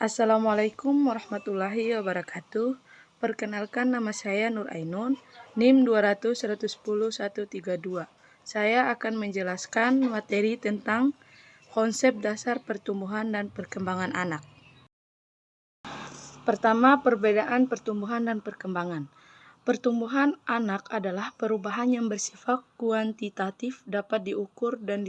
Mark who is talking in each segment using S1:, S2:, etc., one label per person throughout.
S1: Assalamualaikum warahmatullahi wabarakatuh. Perkenalkan, nama saya Nur Ainun, NIM 200110132. Saya akan menjelaskan materi tentang konsep dasar pertumbuhan dan perkembangan anak. Pertama, perbedaan pertumbuhan dan perkembangan. Pertumbuhan anak adalah perubahan yang bersifat kuantitatif, dapat diukur dan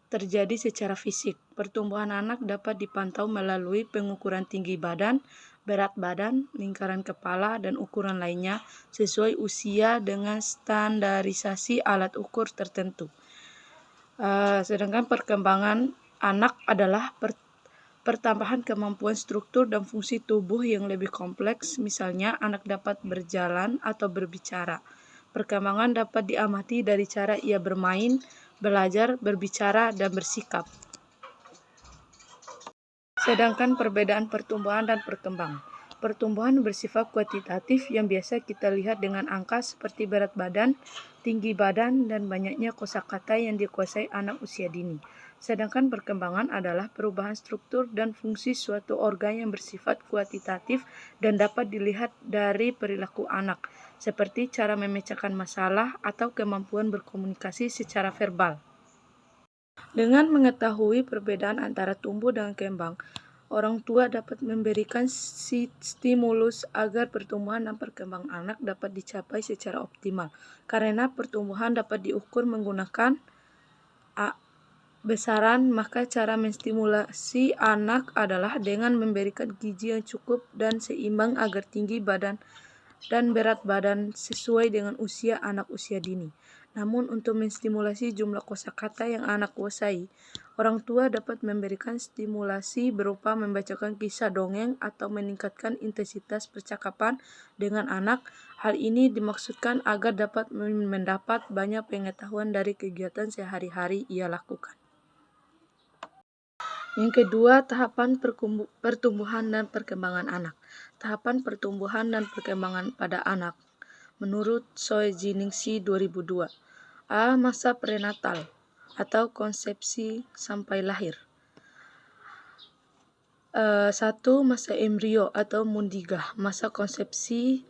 S1: terjadi secara fisik. Pertumbuhan anak dapat dipantau melalui pengukuran tinggi badan, berat badan, lingkaran kepala, dan ukuran lainnya sesuai usia dengan standarisasi alat ukur tertentu. Sedangkan perkembangan anak adalah pertambahan kemampuan struktur dan fungsi tubuh yang lebih kompleks, misalnya anak dapat berjalan atau berbicara. Perkembangan dapat diamati dari cara ia bermain, belajar, berbicara, dan bersikap. Sedangkan perbedaan pertumbuhan dan perkembangan. Pertumbuhan bersifat kuantitatif yang biasa kita lihat dengan angka seperti berat badan, tinggi badan, dan banyaknya kosakata yang dikuasai anak usia dini. Sedangkan perkembangan adalah perubahan struktur dan fungsi suatu organ yang bersifat kuantitatif dan dapat dilihat dari perilaku anak, seperti cara memecahkan masalah atau kemampuan berkomunikasi secara verbal. Dengan mengetahui perbedaan antara tumbuh dan kembang, orang tua dapat memberikan stimulus agar pertumbuhan dan perkembangan anak dapat dicapai secara optimal. Karena pertumbuhan dapat diukur menggunakan besaran, maka cara menstimulasi anak adalah dengan memberikan gizi yang cukup dan seimbang agar tinggi badan dan berat badan sesuai dengan usia anak usia dini. Namun untuk menstimulasi jumlah kosakata yang anak kuasai, orang tua dapat memberikan stimulasi berupa membacakan kisah dongeng atau meningkatkan intensitas percakapan dengan anak. Hal ini dimaksudkan agar dapat mendapat banyak pengetahuan dari kegiatan sehari-hari ia lakukan. Yang kedua, tahapan pertumbuhan dan perkembangan anak. Tahapan pertumbuhan dan perkembangan pada anak menurut Solzhenitsyn 2002. Masa prenatal atau konsepsi sampai lahir. 1. Masa embrio atau mundigah, masa konsepsi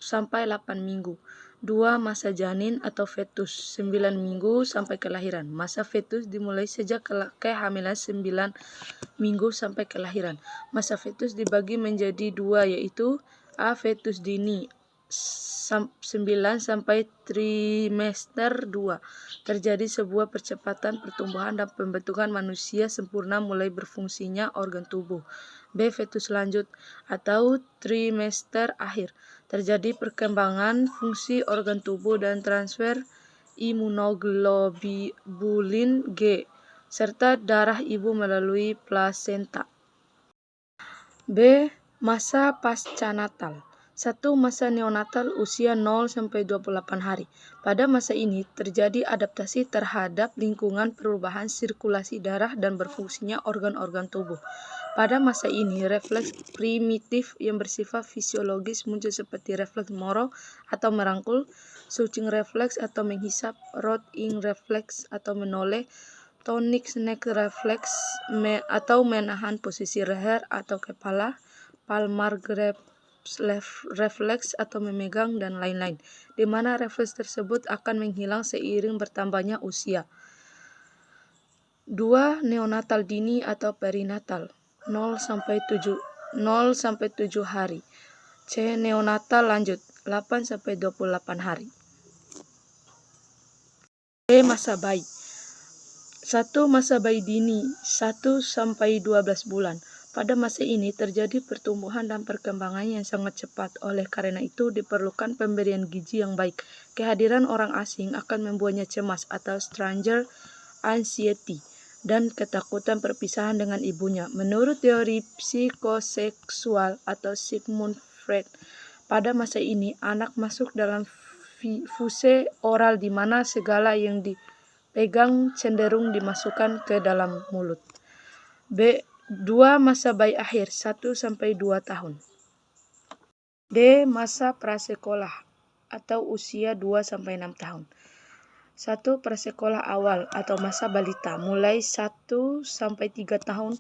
S1: sampai 8 minggu. 2. Masa janin atau fetus, 9 minggu sampai kelahiran. Masa fetus dimulai sejak kehamilan 9 minggu sampai kelahiran. Masa fetus dibagi menjadi 2, yaitu fetus dini 9 sampai trimester 2. Terjadi sebuah percepatan pertumbuhan dan pembentukan manusia sempurna mulai berfungsinya organ tubuh. B. Fetus lanjut atau trimester akhir. Terjadi perkembangan fungsi organ tubuh dan transfer imunoglobulin G serta darah ibu melalui plasenta. B. Masa pasca-natal. 1. Masa neonatal usia 0-28 hari. Pada masa ini terjadi adaptasi terhadap lingkungan, perubahan sirkulasi darah, dan berfungsinya organ-organ tubuh. Pada masa ini, refleks primitif yang bersifat fisiologis muncul seperti refleks moro atau merangkul, sucing refleks atau menghisap, rot-ing refleks atau menoleh, tonic neck refleks atau menahan posisi leher atau kepala, palmar refleks atau memegang, dan lain-lain, di mana refleks tersebut akan menghilang seiring bertambahnya usia. 2. Neonatal dini atau perinatal 0-7 hari. C. Neonatal lanjut 8-28 hari. D. Masa bayi. 1. Masa bayi dini 1-12 bulan. Pada masa ini terjadi pertumbuhan dan perkembangan yang sangat cepat. Oleh karena itu diperlukan pemberian gizi yang baik. Kehadiran orang asing akan membuatnya cemas atau stranger anxiety dan ketakutan perpisahan dengan ibunya. Menurut teori psikoseksual atau Sigmund Freud, pada masa ini anak masuk dalam fase oral di mana segala yang dipegang cenderung dimasukkan ke dalam mulut. B. 2. Masa bayi akhir 1-2 tahun. D. Masa prasekolah atau usia 2-6 tahun. 1. Prasekolah awal atau masa balita, mulai 1 sampai 3 tahun.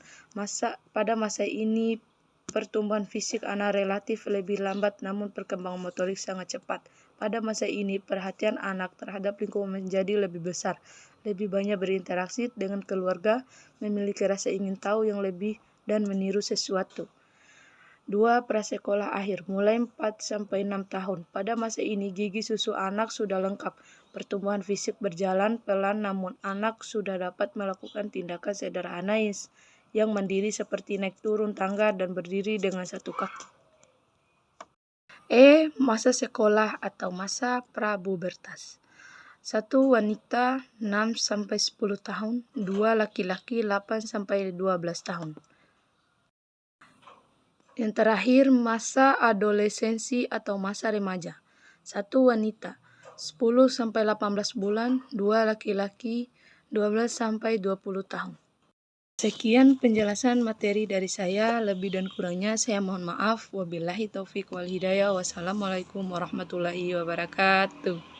S1: Pada masa ini pertumbuhan fisik anak relatif lebih lambat namun perkembangan motorik sangat cepat. Pada masa ini perhatian anak terhadap lingkungan menjadi lebih besar, lebih banyak berinteraksi dengan keluarga, memiliki rasa ingin tahu yang lebih dan meniru sesuatu. 2. Prasekolah akhir, mulai 4 sampai 6 tahun. Pada masa ini gigi susu anak sudah lengkap. Pertumbuhan fisik berjalan pelan namun anak sudah dapat melakukan tindakan sederhana yang mandiri seperti naik turun tangga dan berdiri dengan satu kaki. Masa sekolah atau masa prapubertas. 1. Wanita 6 sampai 10 tahun, 2. Laki-laki 8 sampai 12 tahun. Yang terakhir, masa adolescensi atau masa remaja. 1. Wanita 10 sampai 18 bulan, 2. Laki-laki 12 sampai 20 tahun. Sekian penjelasan materi dari saya, lebih dan kurangnya saya mohon maaf. Wabillahi taufik wal hidayah. Wassalamualaikum warahmatullahi wabarakatuh.